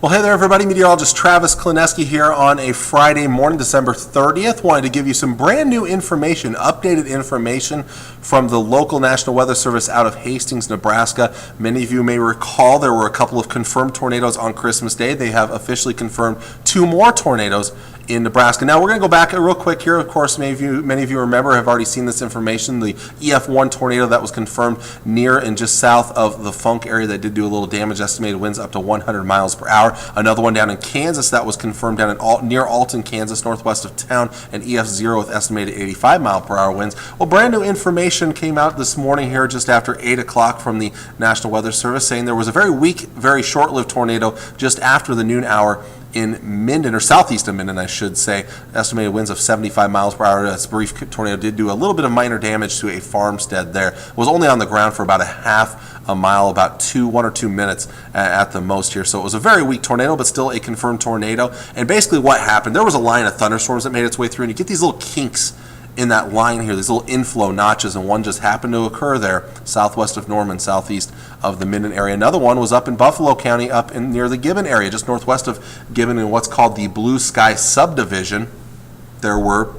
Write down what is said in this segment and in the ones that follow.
Well, hey there, everybody. Meteorologist Travis Klineski here on a Friday morning, December 30th. Wanted to give you some brand new information, updated information from the local National Weather Service out of Hastings, Nebraska. Many of you may recall there were a couple of confirmed tornadoes on Christmas Day. They have officially confirmed 2 more tornadoes in Nebraska. Now, we're going to go back real quick here. Of course, many of you remember, have already seen this information. The EF1 tornado that was confirmed near and just south of the Funk area that did do a little damage, estimated winds up to 100 miles per hour. Another one down in Kansas that was confirmed down in near Alton, Kansas, northwest of town, and EF0 with estimated 85 mile per hour winds. Well, brand new information came out this morning here just after 8 o'clock from the National Weather Service saying there was a very weak, very short-lived tornado just after the noon hour in Minden, or southeast of Minden, I should say. Estimated winds of 75 miles per hour. This brief tornado did do a little bit of minor damage to a farmstead there. It was only on the ground for about a half a mile, about 1 or 2 minutes at the most here. So it was a very weak tornado, but still a confirmed tornado. And basically what happened, there was a line of thunderstorms that made its way through, and you get these little kinks in that line here, these little inflow notches, and one just happened to occur there southwest of Norman, southeast of the Minden area. Another one was up in Buffalo County, up in near the Gibbon area, just northwest of Gibbon in what's called the Blue Sky subdivision. There were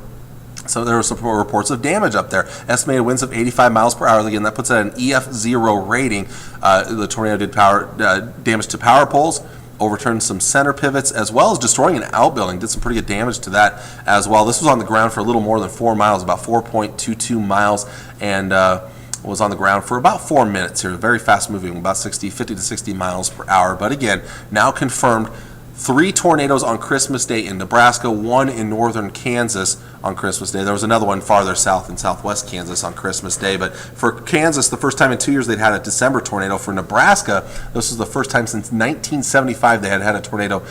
some reports of damage up there. Estimated winds of 85 miles per hour. Again, that puts it at an EF0 rating. The tornado did damage to power poles, overturned some center pivots, as well as destroying an outbuilding. Did some pretty good damage to that as well. This was on the ground for a little more than 4 miles, about 4.22 miles, and was on the ground for about 4 minutes here. Very fast moving, about 50 to 60 miles per hour. But again, now confirmed 3 tornadoes on Christmas Day in Nebraska, 1 in northern Kansas on Christmas Day. There was another one farther south in southwest Kansas on Christmas Day. But for Kansas, the first time in 2 years they'd had a December tornado. For Nebraska, this was the first time since 1975 they had a tornado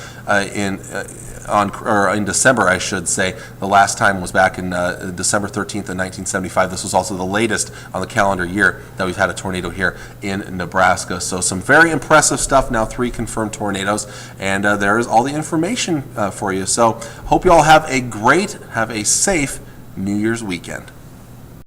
in December, I should say. The last time was back in December 13th of 1975. This was also the latest on the calendar year that we've had a tornado here in Nebraska. So some very impressive stuff now, 3 confirmed tornadoes, and there is all the information for you. So hope you all have a safe New Year's weekend.